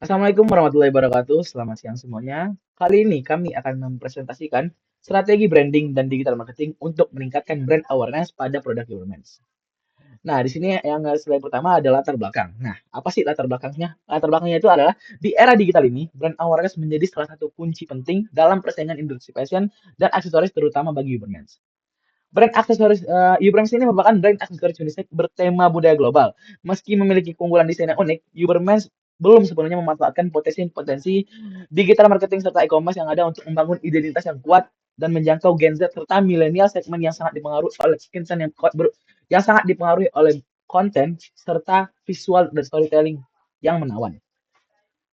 Assalamualaikum warahmatullahi wabarakatuh. Selamat siang semuanya. Kali ini kami akan mempresentasikan strategi branding dan digital marketing untuk meningkatkan brand awareness pada produk Humans. Nah, di sini yang slide pertama adalah latar belakang. Nah, apa sih latar belakangnya? Latar belakangnya itu adalah di era digital ini, brand awareness menjadi salah satu kunci penting dalam persaingan industri fashion dan aksesoris terutama bagi Humans. Brand aksesoris Ubermensch ini merupakan brand aksesoris unisex bertema budaya global. Meski memiliki keunggulan desain yang unik, Ubermensch belum sepenuhnya memanfaatkan potensi-potensi digital marketing serta e-commerce yang ada untuk membangun identitas yang kuat dan menjangkau Gen Z serta milenial segmen yang sangat dipengaruhi oleh yang sangat dipengaruhi oleh konten serta visual dan storytelling yang menawan.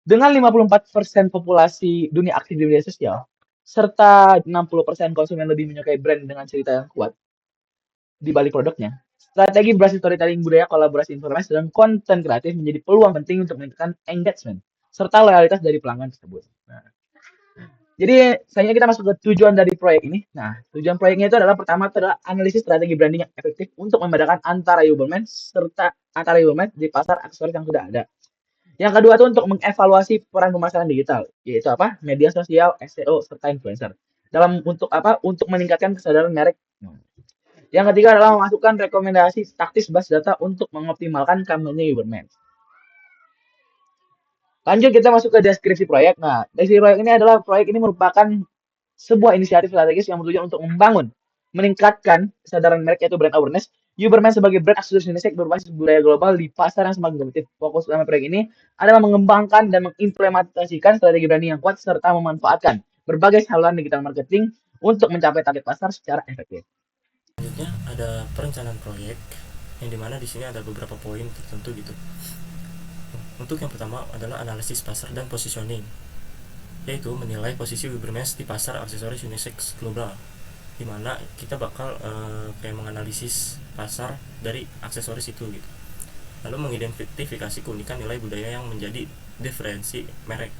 Dengan 54% populasi dunia aktif di media sosial, serta 60% konsumen lebih menyukai brand dengan cerita yang kuat, di balik produknya. Strategi berbasis storytelling budaya, kolaborasi informasi, dan konten kreatif menjadi peluang penting untuk meningkatkan engagement serta loyalitas dari pelanggan tersebut. Nah, jadi selanjutnya kita masuk ke tujuan dari proyek ini. Nah, tujuan proyeknya itu adalah pertama itu adalah analisis strategi branding yang efektif untuk membedakan antara Uberman serta antara Uberman di pasar aksesoris yang sudah ada. Yang kedua itu untuk mengevaluasi peran pemasaran digital, yaitu apa? Media sosial, SEO, serta influencer. Dalam untuk apa? Untuk meningkatkan kesadaran merek. Yang ketiga adalah memasukkan rekomendasi taktis base data untuk mengoptimalkan kampanye Uberman. Lanjut kita masuk ke deskripsi proyek. Nah, deskripsi proyek ini adalah proyek ini merupakan sebuah inisiatif strategis yang bertujuan untuk membangun, meningkatkan kesadaran merek yaitu brand awareness. Uberman sebagai brand aksesoris unisex berbasis budaya global di pasar yang semakin kompetitif. Fokus utama proyek ini adalah mengembangkan dan mengimplementasikan strategi branding yang kuat serta memanfaatkan berbagai saluran digital marketing untuk mencapai target pasar secara efektif. Selanjutnya ada perencanaan proyek yang dimana di sini ada beberapa poin tertentu gitu. Untuk yang pertama adalah analisis pasar dan positioning, yaitu menilai posisi Ubermensch di pasar aksesoris unisex global, dimana kita bakal kayak menganalisis pasar dari aksesoris itu gitu, lalu mengidentifikasi keunikan nilai budaya yang menjadi diferensi merek,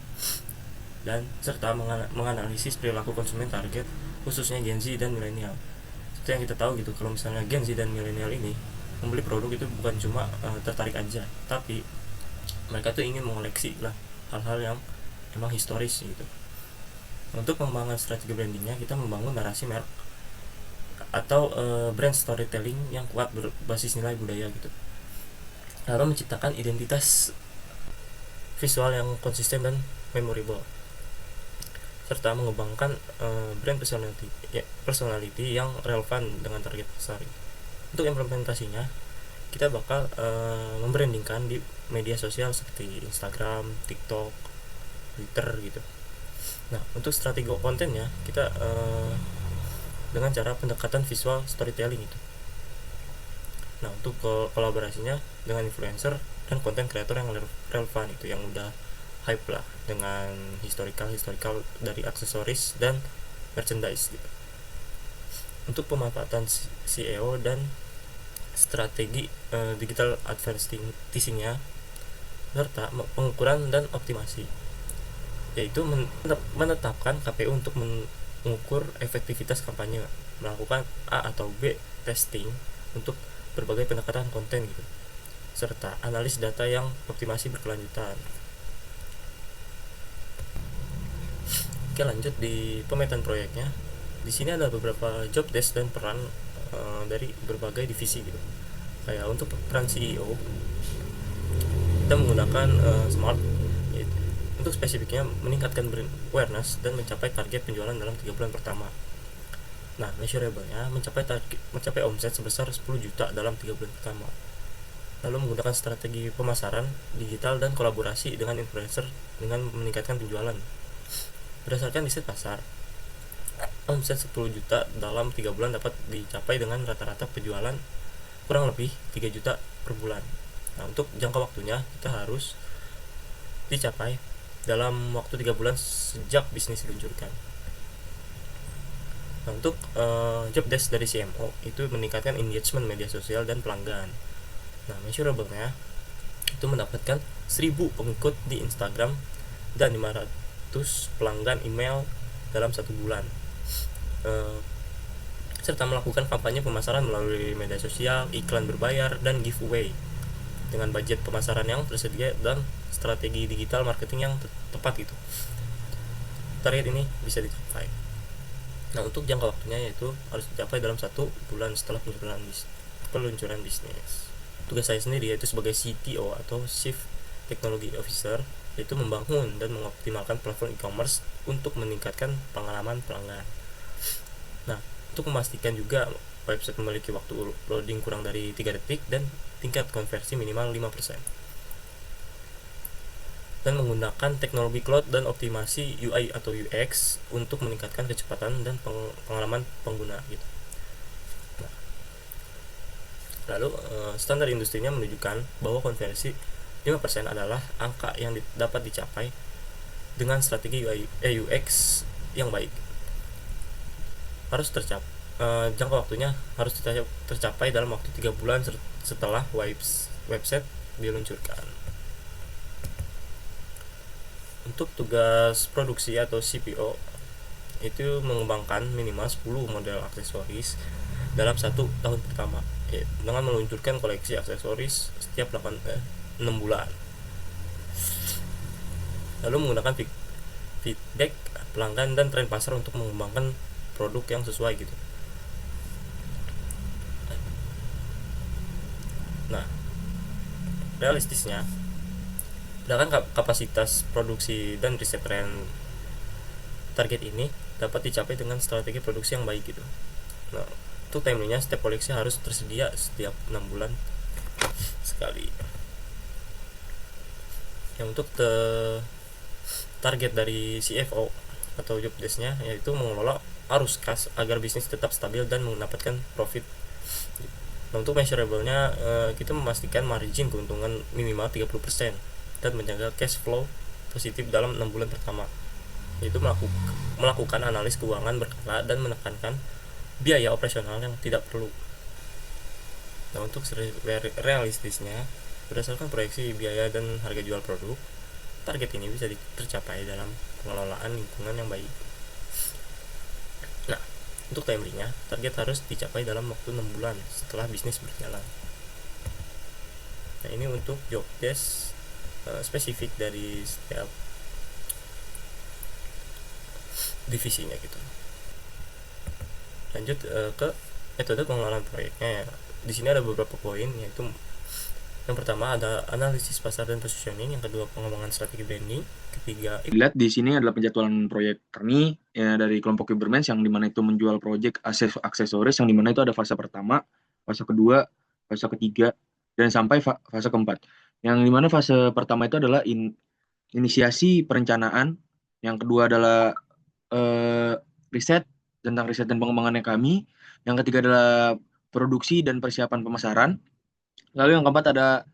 dan serta menganalisis perilaku konsumen target khususnya Gen Z dan milenial. Itu yang kita tahu gitu, kalau misalnya Gen Z dan milenial ini membeli produk itu bukan cuma tertarik aja, tapi mereka tuh ingin mengoleksi lah hal-hal yang emang historis gitu. Untuk pengembangan strategi brandingnya, kita membangun narasi merek atau brand storytelling yang kuat berbasis nilai budaya gitu, lalu menciptakan identitas visual yang konsisten dan memorable, serta mengembangkan brand personality yang relevan dengan target pasar. Untuk implementasinya, kita bakal membrandingkan di media sosial seperti Instagram, TikTok, Twitter gitu. Nah, untuk strategi kontennya kita dengan cara pendekatan visual storytelling itu. Nah, untuk kolaborasinya dengan influencer dan konten kreator yang relevan itu, yang udah hype lah dengan historical dari aksesoris dan merchandise gitu. Untuk pemanfaatan SEO dan strategi digital advertisingnya serta pengukuran dan optimasi, yaitu menetapkan KPU untuk mengukur efektivitas kampanye, melakukan A atau B testing untuk berbagai pendekatan konten gitu, serta analis data yang optimasi berkelanjutan. Oke, lanjut di pemetaan proyeknya. Di sini ada beberapa job desk dan peran dari berbagai divisi gitu. Kayak untuk peran CEO, kita menggunakan smart, yaitu untuk spesifiknya meningkatkan brand awareness dan mencapai target penjualan dalam 3 bulan pertama. Nah, measurable-nya mencapai omset sebesar 10 juta dalam 3 bulan pertama. Lalu menggunakan strategi pemasaran digital dan kolaborasi dengan influencer dengan meningkatkan penjualan. Berdasarkan riset pasar, omset 10 juta dalam 3 bulan dapat dicapai dengan rata-rata penjualan kurang lebih 3 juta per bulan. Nah, untuk jangka waktunya kita harus dicapai dalam waktu 3 bulan sejak bisnis diluncurkan. Nah, untuk job desk dari CMO itu meningkatkan engagement media sosial dan pelanggan. Nah, measurable-nya itu mendapatkan 1000 pengikut di Instagram dan 500 pelanggan email dalam 1 bulan, serta melakukan kampanye pemasaran melalui media sosial, iklan berbayar, dan giveaway. dengan budget pemasaran yang tersedia dan strategi digital marketing yang tepat gitu. Target ini bisa dicapai. Nah, untuk jangka waktunya yaitu harus dicapai dalam 1 bulan setelah peluncuran bisnis. Tugas saya sendiri yaitu sebagai CTO atau Chief Technology Officer, yaitu membangun dan mengoptimalkan platform e-commerce untuk meningkatkan pengalaman pelanggan. Nah, untuk memastikan juga website memiliki waktu loading kurang dari 3 detik dan tingkat konversi minimal 5%. Dan menggunakan teknologi cloud dan optimasi UI atau UX untuk meningkatkan kecepatan dan pengalaman pengguna gitu. Nah, lalu standar industrinya menunjukkan bahwa konversi 5% adalah angka yang dapat dicapai dengan strategi UX yang baik. Harus tercapai jangka waktunya harus tercapai dalam waktu 3 bulan setelah website diluncurkan. Untuk tugas produksi atau CPO itu mengembangkan minimal 10 model aksesoris dalam 1 tahun pertama, dengan meluncurkan koleksi aksesoris setiap 6 bulan. Lalu menggunakan feedback pelanggan dan tren pasar untuk mengembangkan produk yang sesuai gitu. Nah, realistisnya sedangkan kapasitas produksi dan riset tren target ini dapat dicapai dengan strategi produksi yang baik gitu. Nah, untuk timelinenya setiap koleksi harus tersedia setiap 6 bulan sekali. Yang untuk target dari CFO atau job desk-nya yaitu mengelola arus kas agar bisnis tetap stabil dan mendapatkan profit. Nah, untuk measurable-nya kita memastikan margin keuntungan minimal 30% dan menjaga cash flow positif dalam 6 bulan pertama, yaitu melakukan analis keuangan berkala dan menekankan biaya operasional yang tidak perlu. Nah, untuk realistisnya berdasarkan proyeksi biaya dan harga jual produk, target ini bisa tercapai dalam pengelolaan lingkungan yang baik. Nah, untuk timeline-nya target harus dicapai dalam waktu 6 bulan setelah bisnis berjalan. Nah, ini untuk job desk spesifik dari setiap divisinya gitu. Lanjut ke metode pengelolaan proyeknya. Di sini ada beberapa poin, yaitu yang pertama ada analisis pasar dan positioning, yang kedua pengembangan strategi branding, ketiga Dilihat di sini adalah penjadwalan proyek Kerni ya, dari kelompok Ubermans yang dimana itu menjual proyek aksesoris yang dimana itu ada fase pertama, fase kedua, fase ketiga, dan sampai fase keempat. Yang dimana fase pertama itu adalah inisiasi perencanaan, yang kedua adalah riset tentang riset dan pengembangannya kami, yang ketiga adalah produksi dan persiapan pemasaran, lalu yang keempat ada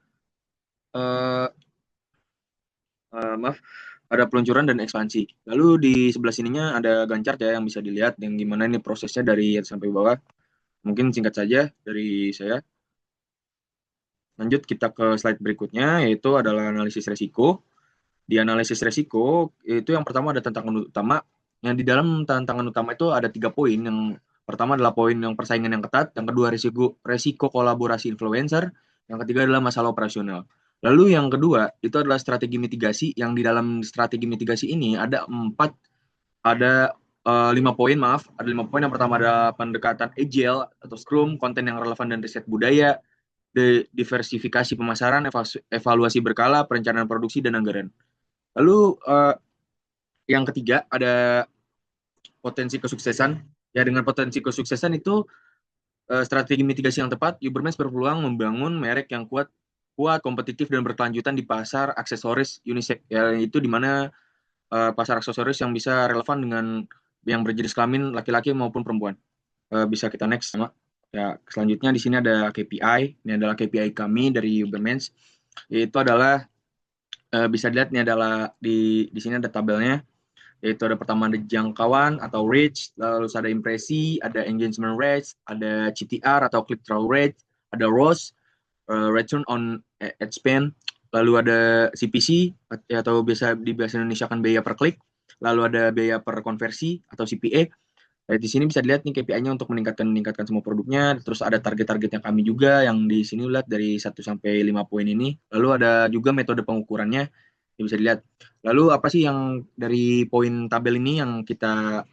maaf, ada peluncuran dan ekspansi. Lalu di sebelah sininya ada gancar ya yang bisa dilihat yang gimana ini prosesnya dari atas sampai bawah. Mungkin singkat saja dari saya. Lanjut kita ke slide berikutnya, yaitu adalah analisis resiko. Di analisis resiko itu yang pertama ada tantangan utama. Yang di dalam tantangan utama itu ada 3 poin. Yang pertama adalah poin yang persaingan yang ketat, yang kedua resiko kolaborasi influencer, yang ketiga adalah masalah operasional. Lalu yang kedua itu adalah strategi mitigasi. Yang di dalam strategi mitigasi ini ada 5 poin, maaf. Ada 5 poin. Yang pertama ada pendekatan agile atau scrum, konten yang relevan dan riset budaya, diversifikasi pemasaran, evaluasi berkala, perencanaan produksi, dan anggaran. Lalu yang ketiga ada potensi kesuksesan. Ya, dengan potensi kesuksesan itu strategi mitigasi yang tepat, Ubermans berpeluang membangun merek yang kuat, kompetitif, dan berkelanjutan di pasar aksesoris unisex. Ya, itu di mana pasar aksesoris yang bisa relevan dengan yang berjenis kelamin laki-laki maupun perempuan. Bisa kita next sama. Ya, selanjutnya di sini ada KPI. Ini adalah KPI kami dari Ubermans. Itu adalah bisa dilihat ini adalah di sini ada tabelnya, yaitu ada pertama ada jangkauan atau reach, lalu ada impresi, ada engagement rate, ada CTR atau click through rate, ada ROAS, return on ad spend, lalu ada CPC atau biasa di bahasa Indonesia kan biaya per klik, lalu ada biaya per konversi atau CPA, Di sini bisa dilihat nih KPI-nya untuk meningkatkan semua produknya. Terus ada target-targetnya kami juga yang di sini lihat dari 1 sampai 5 poin ini. Lalu ada juga metode pengukurannya yang bisa dilihat. Lalu apa sih yang dari poin tabel ini yang kita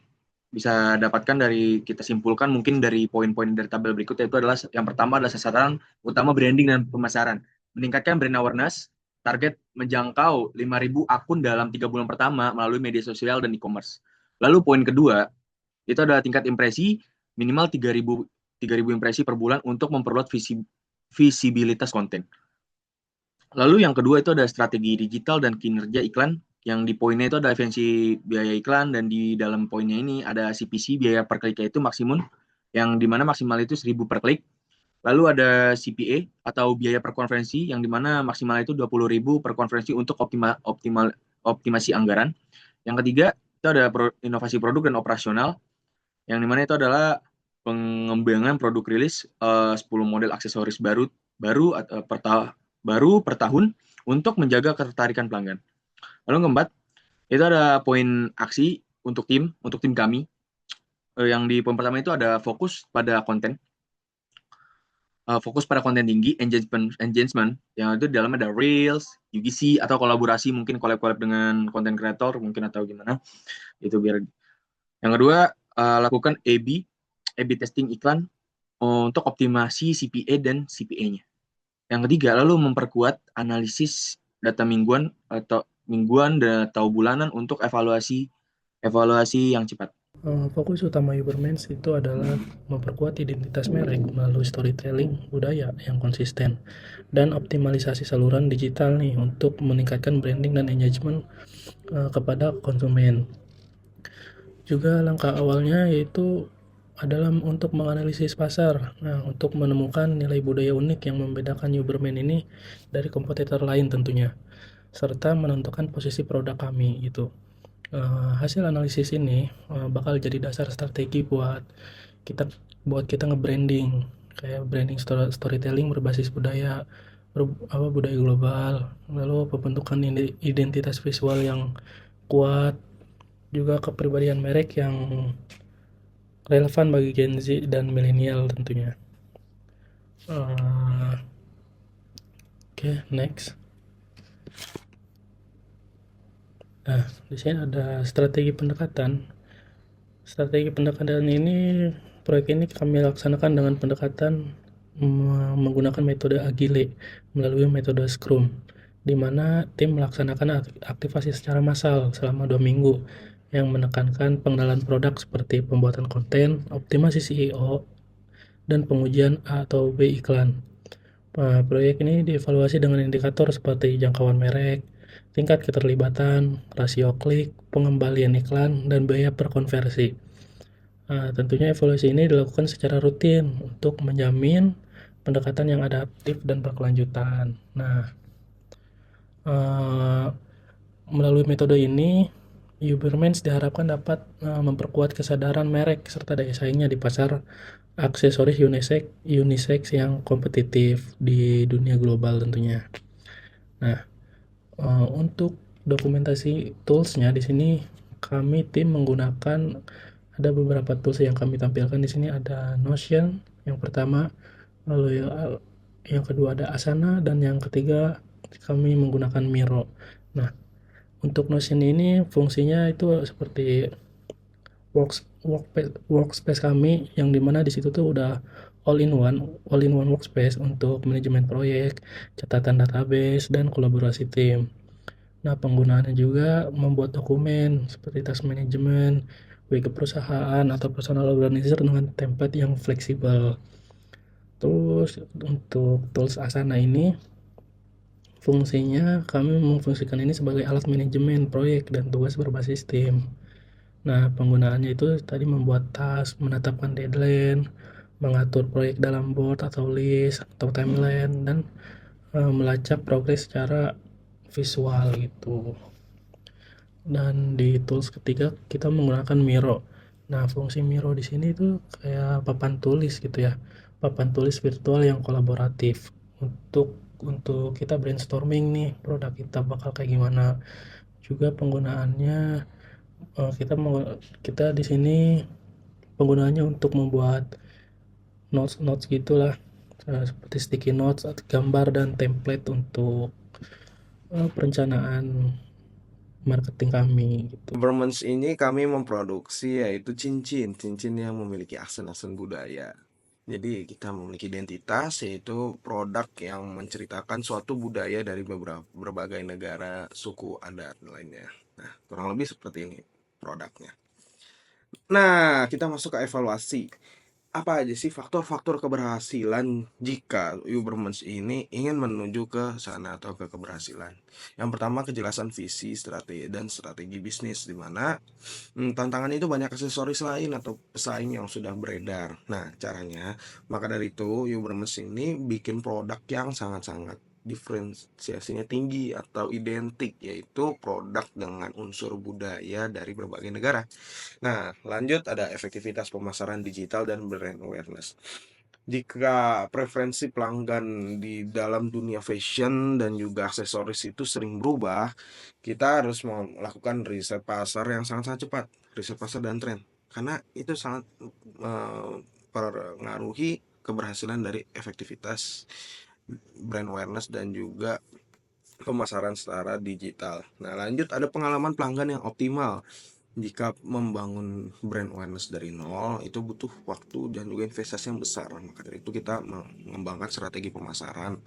bisa dapatkan dari kita simpulkan mungkin dari poin-poin dari tabel berikut, yaitu adalah yang pertama adalah sasaran utama branding dan pemasaran. Meningkatkan brand awareness, target menjangkau 5.000 akun dalam 3 bulan pertama melalui media sosial dan e-commerce. Lalu poin kedua, itu adalah tingkat impresi minimal 3.000 impresi per bulan untuk memperluas visibilitas konten. Lalu yang kedua itu ada strategi digital dan kinerja iklan. Yang di poinnya itu ada efisiensi biaya iklan, dan di dalam poinnya ini ada CPC, biaya per kliknya itu maksimum, yang dimana maksimal itu 1.000 per klik. Lalu ada CPA atau biaya per konferensi, yang dimana maksimal itu 20.000 per konferensi untuk optimasi anggaran. Yang ketiga itu ada inovasi produk dan operasional, yang dimana itu adalah pengembangan produk rilis 10 model aksesoris baru per tahun untuk menjaga ketertarikan pelanggan. Lalu keempat, itu ada poin aksi untuk tim kami. Yang di poin pertama itu ada fokus pada konten. Fokus pada konten tinggi, engagement, yang itu di dalamnya ada Reels, UGC, atau kolaborasi, mungkin collab dengan konten kreator, mungkin atau gimana. Itu biar. Yang kedua, lakukan A/B testing iklan untuk optimasi CPA dan CPA-nya. Yang ketiga, lalu memperkuat analisis data mingguan atau bulanan untuk evaluasi yang cepat. Fokus utama Ubermensch itu adalah memperkuat identitas merek melalui storytelling budaya yang konsisten dan optimalisasi saluran digital nih untuk meningkatkan branding dan engagement kepada konsumen. Juga langkah awalnya yaitu adalah untuk menganalisis pasar. Nah, untuk menemukan nilai budaya unik yang membedakan Ubermensch ini dari kompetitor lain tentunya, serta menentukan posisi produk kami gitu. Hasil analisis ini bakal jadi dasar strategi buat kita nge-branding, kayak branding storytelling berbasis budaya global, lalu pembentukan identitas visual yang kuat, juga kepribadian merek yang relevan bagi Gen Z dan milenial tentunya. Oke, next. Nah, di sini ada strategi pendekatan. Strategi pendekatan ini, proyek ini kami laksanakan dengan pendekatan menggunakan metode Agile melalui metode Scrum, di mana tim melaksanakan aktivasi secara massal selama 2 minggu yang menekankan pengenalan produk seperti pembuatan konten, optimasi SEO, dan pengujian A atau B iklan. Proyek ini dievaluasi dengan indikator seperti jangkauan merek, tingkat keterlibatan, rasio klik, pengembalian iklan, dan biaya per konversi. Tentunya evaluasi ini dilakukan secara rutin untuk menjamin pendekatan yang adaptif dan berkelanjutan. Nah, melalui metode ini, Ubermensch diharapkan dapat memperkuat kesadaran merek serta daya saingnya di pasar aksesoris unisex yang kompetitif di dunia global tentunya. Nah, untuk dokumentasi toolsnya di sini kami tim menggunakan ada beberapa tools yang kami tampilkan di sini. Ada Notion yang pertama, lalu yang kedua ada Asana, dan yang ketiga kami menggunakan Miro. Nah, untuk Notion ini fungsinya itu seperti workspace kami, yang dimana di situ tuh udah all in one workspace untuk manajemen proyek, catatan database, dan kolaborasi tim. Nah, penggunaannya juga membuat dokumen seperti task management, WG perusahaan, atau personal organizer dengan template yang fleksibel. Terus untuk tools Asana ini, fungsinya kami memfungsikan ini sebagai alat manajemen proyek dan tugas berbasis tim. Nah, penggunaannya itu tadi membuat task, menetapkan deadline, mengatur proyek dalam board atau list atau timeline, dan melacak progres secara visual gitu. Dan di tools ketiga kita menggunakan Miro. Nah, fungsi Miro di sini tuh kayak papan tulis gitu ya, papan tulis virtual yang kolaboratif untuk kita brainstorming nih produk kita bakal kayak gimana. Juga penggunaannya kita di sini penggunaannya untuk membuat notes gitulah, seperti sticky notes, gambar dan template untuk perencanaan marketing kami gitu. Ubermans ini kami memproduksi yaitu cincin yang memiliki aksen-aksen budaya. Jadi kita memiliki identitas, yaitu produk yang menceritakan suatu budaya dari berbagai negara, suku, adat lainnya. Nah, kurang lebih seperti ini produknya. Nah, kita masuk ke evaluasi. Apa aja sih faktor-faktor keberhasilan jika Ubermans ini ingin menuju ke sana atau ke keberhasilan? Yang pertama, kejelasan visi, strategi bisnis, di mana tantangan itu banyak aksesoris lain atau pesaing yang sudah beredar. Nah, caranya, maka dari itu Ubermans ini bikin produk yang sangat-sangat diferensiasinya tinggi atau identik, yaitu produk dengan unsur budaya dari berbagai negara. Nah, lanjut ada efektivitas pemasaran digital dan brand awareness. Jika preferensi pelanggan di dalam dunia fashion dan juga aksesoris itu sering berubah, kita harus melakukan riset pasar yang sangat-sangat cepat, riset pasar dan tren. Karena itu sangat mempengaruhi keberhasilan dari efektivitas brand awareness dan juga pemasaran secara digital. Nah, lanjut ada pengalaman pelanggan yang optimal. Jika membangun brand awareness dari nol itu butuh waktu dan juga investasi yang besar. Maka dari itu kita mengembangkan strategi pemasaran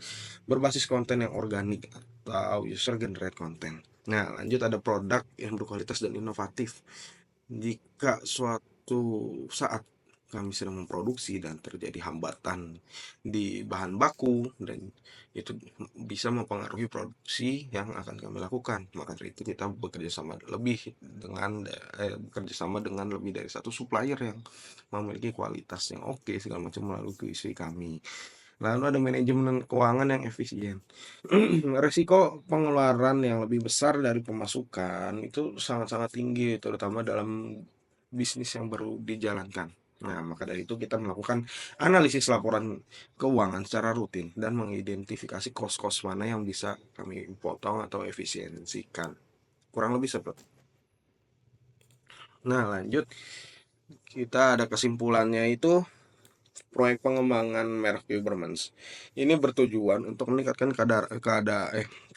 berbasis konten yang organik atau user generate content. Nah, lanjut ada produk yang berkualitas dan inovatif. Jika suatu saat kami sedang memproduksi dan terjadi hambatan di bahan baku dan itu bisa mempengaruhi produksi yang akan kami lakukan. Maka dari itu kita bekerja sama dengan lebih dari satu supplier yang memiliki kualitas yang oke segala macam melalui QC kami. Lalu ada manajemen keuangan yang efisien. Resiko pengeluaran yang lebih besar dari pemasukan itu sangat-sangat tinggi, terutama dalam bisnis yang baru dijalankan. Nah, maka dari itu kita melakukan analisis laporan keuangan secara rutin dan mengidentifikasi kos-kos mana yang bisa kami potong atau efisiensikan. Kurang lebih seperti. Nah, lanjut. Kita ada kesimpulannya itu proyek pengembangan merek Ubermans. Ini bertujuan untuk meningkatkan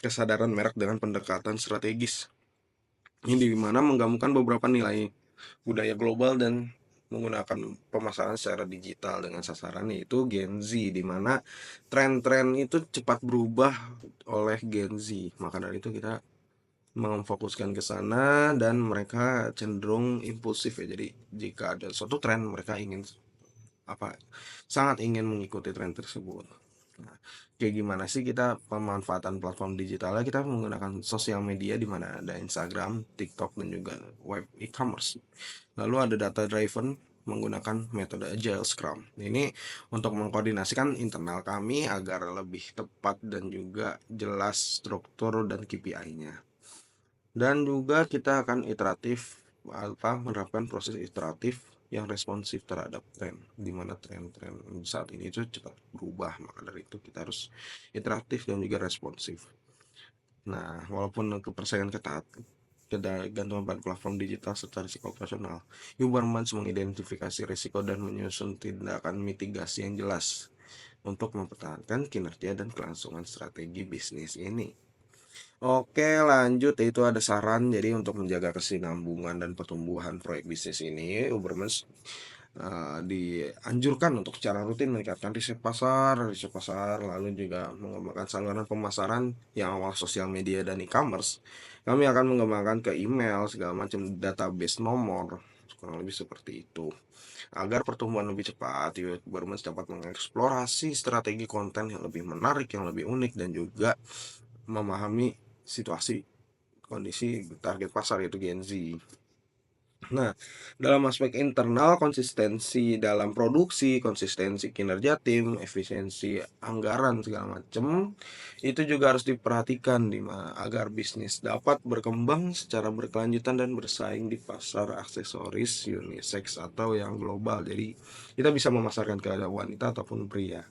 kesadaran merek dengan pendekatan strategis. Ini dimana menggabungkan beberapa nilai budaya global dan menggunakan pemasaran secara digital dengan sasaran yaitu Gen Z, di mana tren-tren itu cepat berubah oleh Gen Z. Maka dari itu kita memfokuskan ke sana dan mereka cenderung impulsif ya. Jadi jika ada suatu tren mereka sangat ingin mengikuti tren tersebut. Nah, kayak gimana sih kita pemanfaatan platform digitalnya? Kita menggunakan sosial media di mana ada Instagram, TikTok dan juga web e-commerce. Lalu ada data driven menggunakan metode Agile Scrum. Ini untuk mengkoordinasikan internal kami agar lebih tepat dan juga jelas struktur dan KPI-nya. Dan juga kita akan menerapkan proses iteratif yang responsif terhadap tren, di mana tren-tren saat ini itu cepat berubah. Maka dari itu kita harus iteratif dan juga responsif. Nah, walaupun kepercayaan ketat, ketergantungan pada platform digital serta risiko operasional, Ubermans mengidentifikasi risiko dan menyusun tindakan mitigasi yang jelas untuk mempertahankan kinerja dan kelangsungan strategi bisnis ini. Oke, lanjut, itu ada saran. Jadi untuk menjaga kesinambungan dan pertumbuhan proyek bisnis ini, Ubermans dianjurkan untuk secara rutin meningkatkan riset pasar, lalu juga mengembangkan saluran pemasaran yang awal sosial media dan e-commerce. Kami akan mengembangkan ke email, segala macam database nomor, kurang lebih seperti itu. Agar pertumbuhan lebih cepat, Ubermans dapat mengeksplorasi strategi konten yang lebih menarik, yang lebih unik, dan juga memahami situasi kondisi target pasar yaitu Gen Z. Nah, dalam aspek internal, konsistensi dalam produksi, konsistensi kinerja tim, efisiensi anggaran segala macam itu juga harus diperhatikan agar bisnis dapat berkembang secara berkelanjutan dan bersaing di pasar aksesoris unisex atau yang global. Jadi kita bisa memasarkan ke wanita ataupun pria.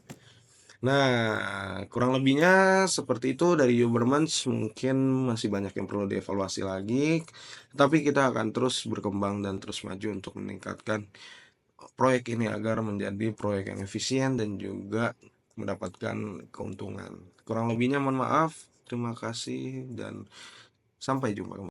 Nah, kurang lebihnya seperti itu dari Ubermans. Mungkin masih banyak yang perlu dievaluasi lagi, tapi kita akan terus berkembang dan terus maju untuk meningkatkan proyek ini agar menjadi proyek yang efisien dan juga mendapatkan keuntungan. Kurang lebihnya mohon maaf. Terima kasih dan sampai jumpa.